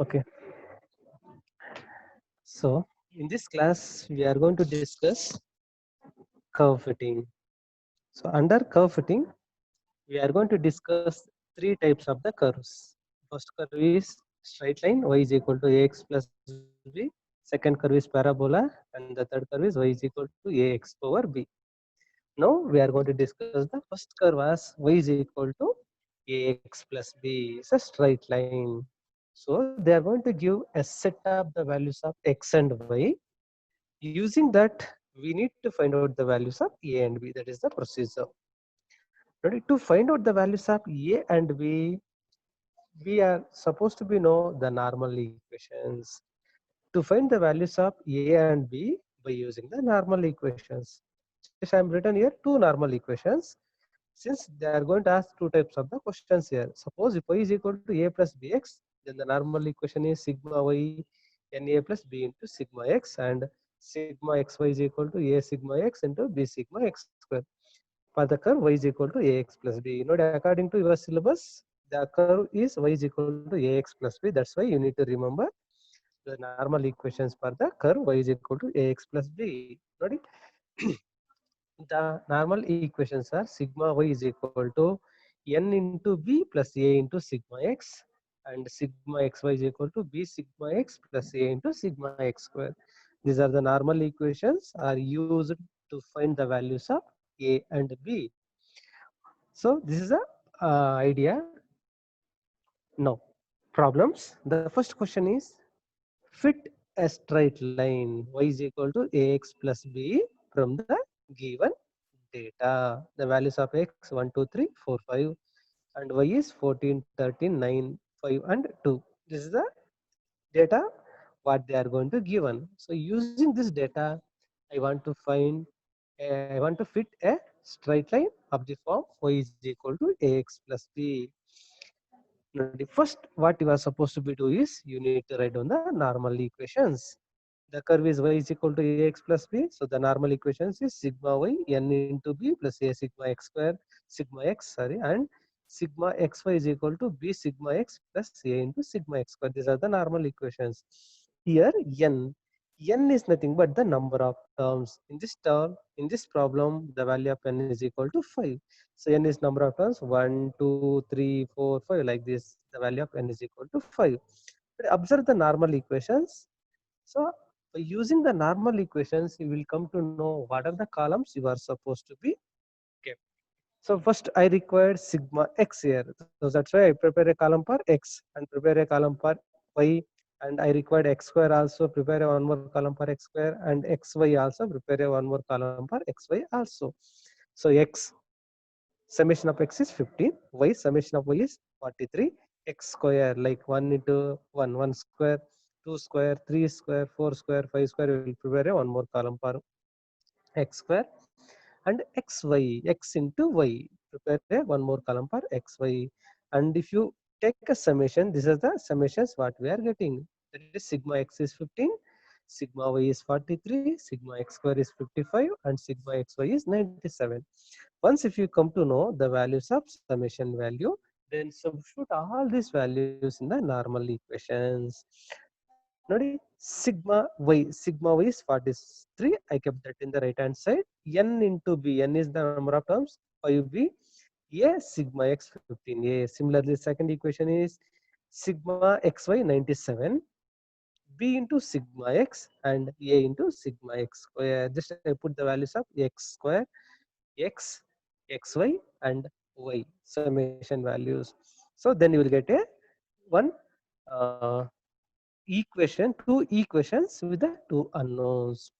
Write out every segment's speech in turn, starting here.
Okay, so in this class, we are going to discuss curve fitting. So under curve fitting, we are going to discuss three types of the curves. First curve is straight line, y is equal to ax plus b. Second curve is parabola, and the third curve is y is equal to ax over b. Now we are going to discuss the first curve as y is equal to ax plus b. It's a straight line. So they are going to give a set of the values of x and y. Using that, we need to find out the values of a and b. That is the procedure. Ready? To find out the values of a and b, we are supposed to be know the normal equations. To find the values of a and b by using the normal equations. Just I am written here two normal equations. Since they are going to ask two types of the questions here. Suppose if y is equal to a plus bx, then the normal equation is sigma y na plus b into sigma x, and sigma xy is equal to a sigma x into b sigma x square. For the curve y is equal to ax plus b. You know, according to your syllabus, the curve is y is equal to ax plus b. That's why you need to remember the normal equations for the curve y is equal to ax plus b. Got it? The normal equations are sigma y is equal to n into b plus a into sigma x, and sigma xy is equal to b sigma x plus a into sigma x square. These are the normal equations are used to find the values of a and b. So this is the idea. Now problems. The first question is fit a straight line y is equal to ax plus b from the given data. The values of x 1, 2, 3, 4, 5, and y is 14, 13, 9, 5, and 2. This is the data what they are going to given. So using this data, I want to find, I want to fit a straight line of the form y is equal to ax plus b. Now, the first what you are supposed to be do is you need to write down the normal equations. The curve is y is equal to ax plus b. So the normal equations is sigma y n into b plus a sigma x square, sigma x, sorry, and sigma xy is equal to b sigma x plus a into sigma x square. These are the normal equations. Here n is nothing but the number of terms. In this problem, the value of n is equal to 5. So n is number of terms 1, 2, 3, 4, 5 like this. The value of n is equal to 5. But observe the normal equations. So by using the normal equations, you will come to know what are the columns you are supposed to be kept. So first I required sigma x here. So that's why I prepare a column for x and prepare a column for y, and I required x square also, prepare a one more column for x square, and xy also prepare a one more column for xy also. So x summation of x is 15, y summation of y is 43, x square like 1 into 1, 1 square, 2 square, 3 square, 4 square, 5 square, we will prepare a one more column for x square, and xy, x into y, prepare a one more column for xy. And if you take a summation, this is the summations what we are getting. That is sigma x is 15, sigma y is 43, sigma x square is 55, and sigma xy is 97. Once if you come to know the values of summation value, then substitute all these values in the normal equations. Notice sigma y is 43. I kept that in the right hand side. N into b. N is the number of terms. 5b. A sigma x 15a. Similarly, second equation is sigma xy 97. B into sigma x and a into sigma x square. Just I put the values of x square, x, xy, and y summation values. So then you will get a one uh, two equations with the two unknowns.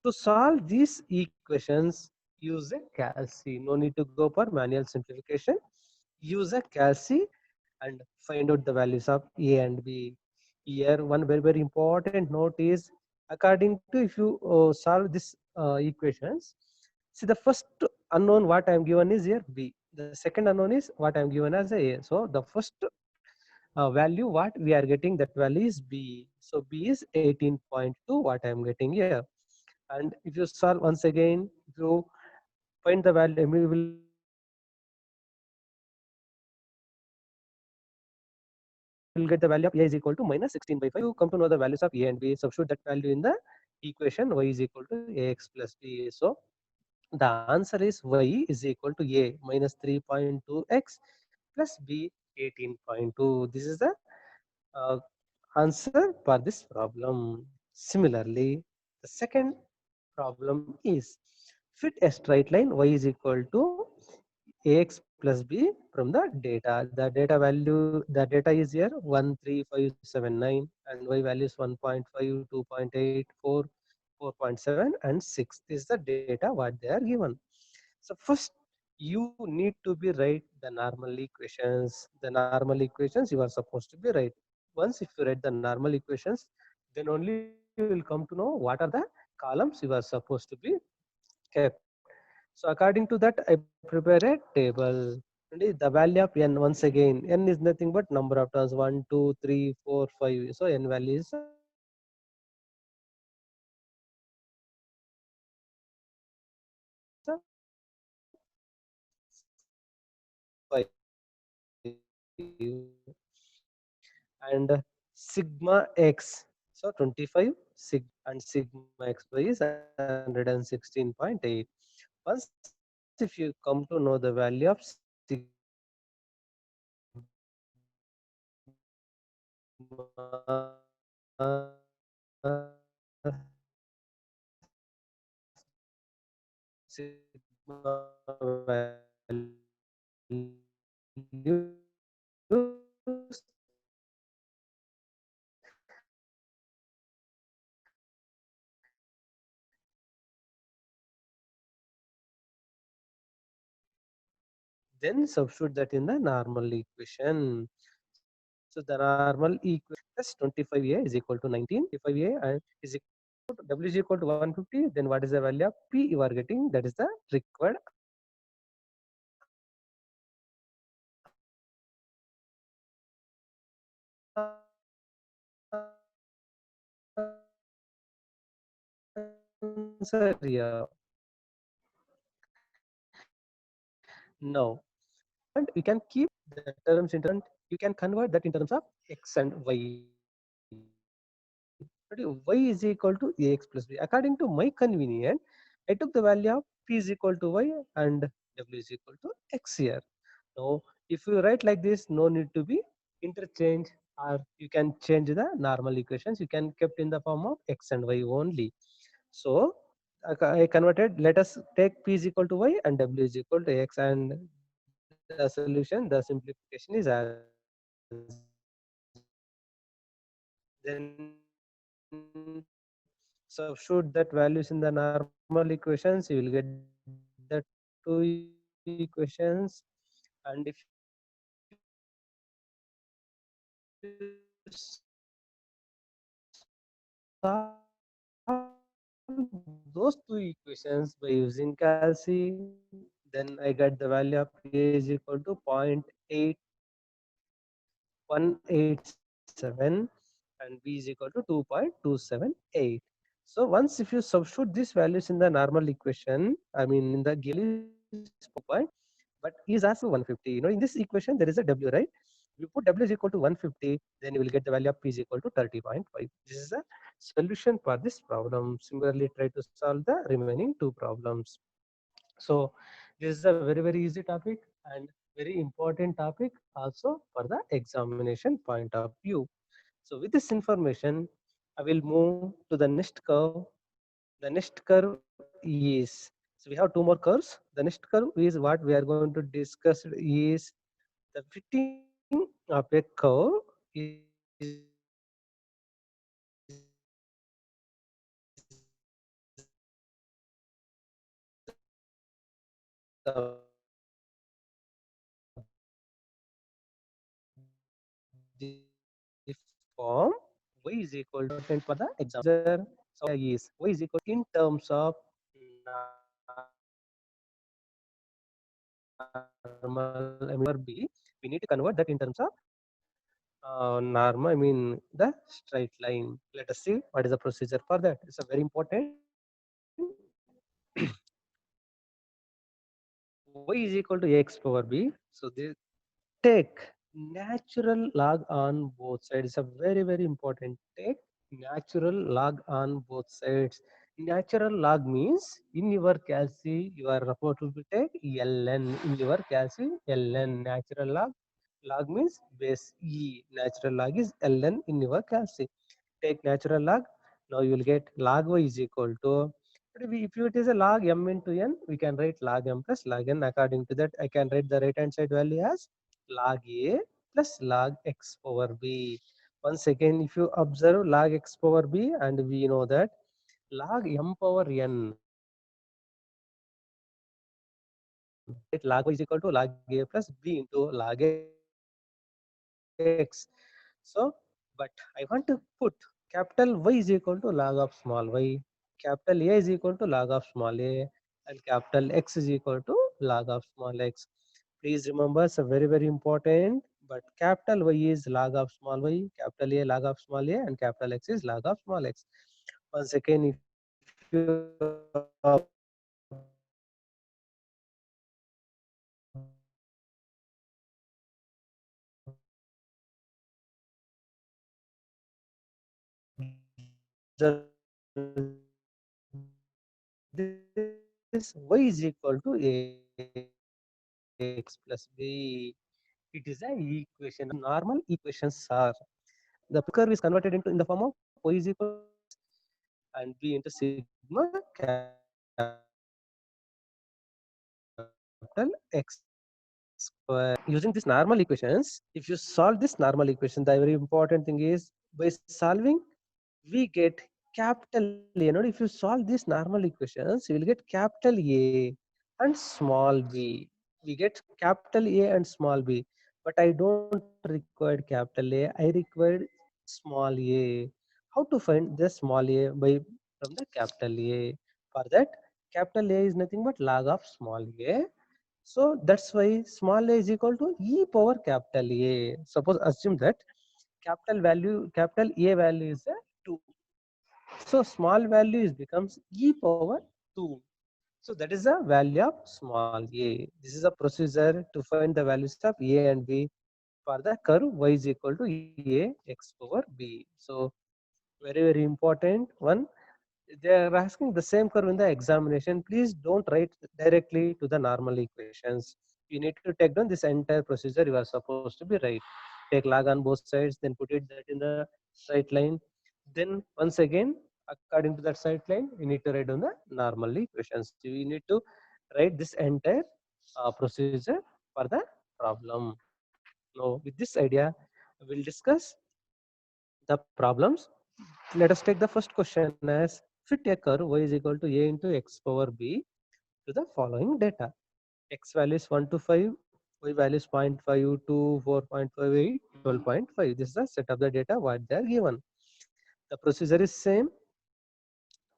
To solve these equations, use a calci. No need to go for manual simplification. Use a calci and find out the values of a and b. Here, one very important note is according to if you solve this equations. See, the first unknown what I am given is here b. The second unknown is what I am given as a. So the first value what we are getting, that value is b. So b is 18.2 what I am getting here. And if you solve once again, if you find the value, we will find the value of a. will get the value of a is equal to minus 16 by 5. You come to know the values of a and b. Substitute that value in the equation y is equal to ax plus b. So the answer is y is equal to a minus 3.2x plus b 18.2. This is the uh, answer for this problem. Similarly, the second problem is fit a straight line y is equal to ax plus b from the data. The data value, the data is here 13579 and y value is 1.5, 2.8, 4, 4.7 and 6. This is the data what they are given. So first you need to be write the normal equations. The normal equations you are supposed to be right. Once if you write the normal equations, then only you will come to know what are the columns you are supposed to be kept. So according to that, I prepare a table. And the value of n, once again, n is nothing but number of terms 1, 2, 3, 4, 5. So n value is 5 and sigma x. So 25 and sigma xy is 116.8. Once if you come to know the value of sigma values, then substitute that in the normal equation. So the normal equation is 25a is equal to 19. 25a and is equal to w is equal to 150. Then what is the value of p you are getting? That is the required answer here. Now, and we can keep the terms in terms. You can convert that in terms of x and y. But y is equal to ax plus b. According to my convenient, I took the value of p is equal to y and w is equal to x here. Now, if you write like this, no need to be interchange, or you can change the normal equations. You can kept in the form of x and y only. So I converted. Let us take p is equal to y and w is equal to x, and the solution, the simplification is as then substitute that values in the normal equations. You will get the two equations, and if you solve those two equations by using calci, then I get the value of a is equal to 0.8187 and b is equal to 2.278. So once if you substitute these values in the normal equation, I mean in the given is 0., but is asked to 150. You know, in this equation there is a w, right? You put w is equal to 150, then you will get the value of p is equal to 30.5. This is a solution for this problem. Similarly, try to solve the remaining two problems. So this is a very easy topic and very important topic also for the examination point of view. So with this information, I will move to the next curve. The next curve is, so we have two more curves. The next curve is what we are going to discuss is the fitting of a curve is the form y is equal to important for the exam. So is y is equal in terms of normal, I mean, b. We need to convert that in terms of normal, I mean the straight line. Let us see what is the procedure for that. It's a very important. Y is equal to ax power b. So this take natural log on both sides is a very important. Take natural log on both sides. Natural log means in your calci you are supposed to take ln. In your calci ln. Natural log means base e. Natural log is ln in your calci. Take natural log. Now you will get log y is equal to, if it is a log m into n, we can write log m plus log n. According to that, I can write the right hand side value as log a plus log x power b. Once again, if you observe log x power b, and we know that log m power n, right, log y is equal to log a plus b into log x. So, but I want to put capital Y is equal to log of small y, capital A is equal to log of small a, and capital X is equal to log of small x. Please remember, it's a very important. But capital Y is log of small y, capital A log of small a, and capital X is log of small x. Once again, if you this y is equal to ax plus b. It is a equation. Normal equations are, the curve is converted into in the form of y is equal and b into sigma capital X square. Using this normal equations, if you solve this normal equation, the very important thing is by solving we get capital A. Now, if you solve these normal equations, you will get capital A and small b. We get capital A and small b, but I don't require capital A. I required small a. How to find the small a? By from the capital A. For that, capital A is nothing but log of small a. So that's why small a is equal to e power capital A. Suppose assume that capital A value is a 2. So small value is becomes e power 2. So that is the value of small a. This is a procedure to find the values of a and b for the curve y is equal to a x power b. So very important one. They are asking the same curve in the examination. Please don't write directly to the normal equations. You need to take down this entire procedure you are supposed to be right. Take log on both sides, then put it that in the straight line. Then once again, according to that straight line, you need to write down the normal equations. You need to write this entire procedure for the problem. Now, with this idea, we'll discuss the problems. Let us take the first question as fit a curve y is equal to a into x power b to the following data. X value is 1 to 5, y value is 0.5 to 4.58, 12.5. This is the set of the data what they are given. The procedure is same.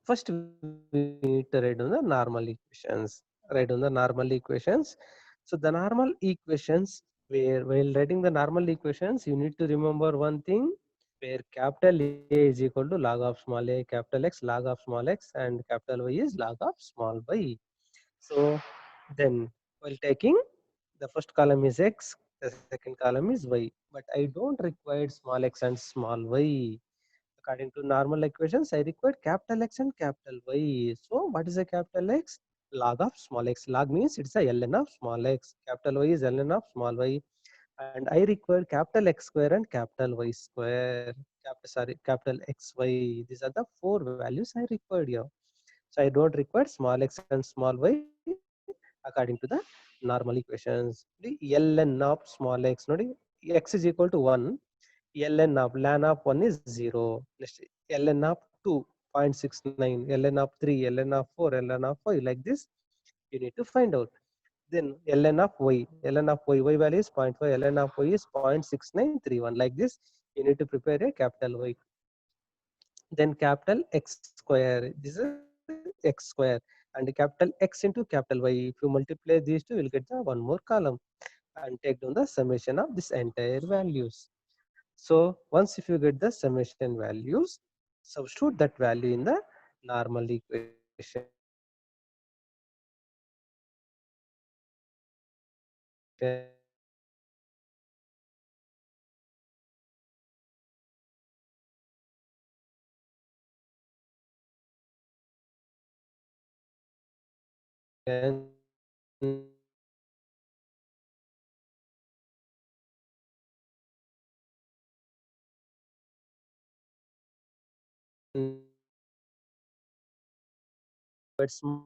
First, we need to write down the normal equations. Write down the normal equations. So the normal equations, where while writing the normal equations, you need to remember one thing, where capital A is equal to log of small a, capital X log of small x, and capital Y is log of small y. So then while taking, the first column is x, the second column is y, but I don't require small x and small y. According to normal equations, I require capital X and capital Y. So what is a capital X? Log of small x. Log means it's a ln of small x. Capital Y is ln of small y. And I require capital X square and capital Y square. Capital XY. These are the four values I required here. So I don't require small x and small y according to the normal equations. The ln of small x, no, x is equal to 1. Ln of 1 is 0. Next, ln of 2, 0.69. Ln of 3, ln of 4, ln of 5. Like this, you need to find out. Then ln of y value is 0.5, ln of y is 0.6931. Like this, you need to prepare a capital Y. Then capital X square. This is X square. And capital X into capital Y. If you multiply these two, you will get the one more column. And take down the summation of this entire values. So once if you get the summation values, substitute that value in the normal equation. but small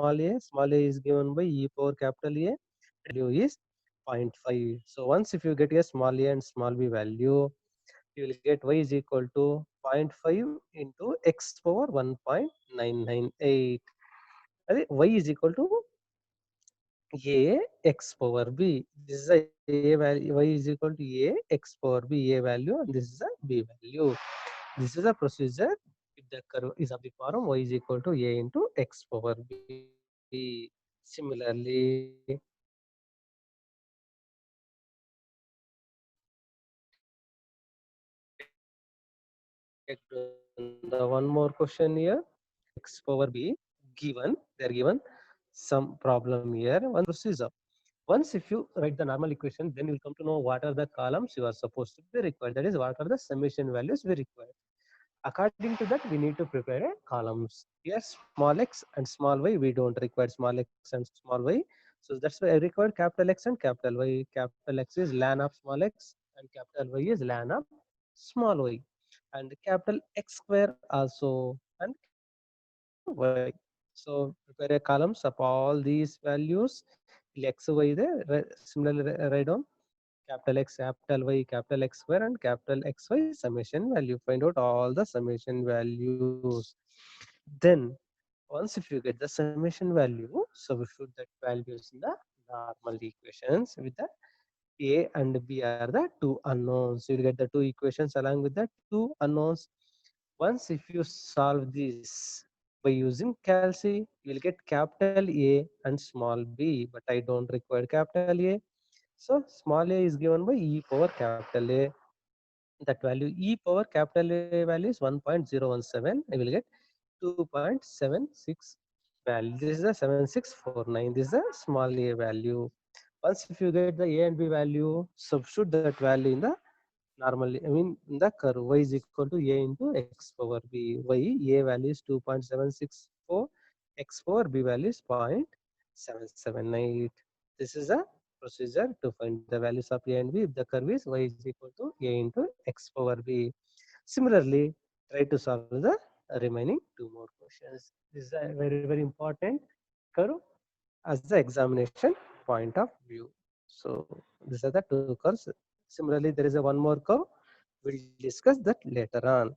a is given by e power capital A, value is 0.5. So once if you get a small a and small b value, you will get y is equal to 0.5 into x power 1.998. Y is equal to a x power b. This is a value. Y is equal to a x power b, a value, and this is a b value. This is a procedure if the curve is of the form y is equal to a into x power b. Similarly, take the one more question here. X power b given, they are given some problem here. One procedure. Once if you write the normal equation, then you will come to know what are the columns you are supposed to be required. That is, what are the summation values we require. According to that, we need to prepare a columns. Here, small x and small y, we don't require small x and small y. So that's why I require capital X and capital Y. Capital X is ln of small x and capital Y is ln of small y. And capital X square also and capital Y. So prepare a columns of all these values. X, Y there. Similarly, write down capital X, capital Y, capital X square, and capital XY summation value. Find out all the summation values. Then, once if you get the summation value, substitute that values in the normal equations with the A and B are the two unknowns. You will get the two equations along with the two unknowns. Once if you solve this by using calci, you will get capital A and small b, but I don't require capital A. So small a is given by e power capital A. That value e power capital A value is 1.017. I will get 2.76 value. This is a 7649. This is a small a value. Once if you get the a and b value, substitute that value in the normally, I mean, in the curve y is equal to a into x power b. Y a value is 2.764, x power b value is 0.778. This is a procedure to find the values of a and b if the curve is y is equal to a into x power b. Similarly, try to solve the remaining two more questions. This is a very important curve as the examination point of view. So these are the two curves. Similarly, there is a one more curve. We'll discuss that later on.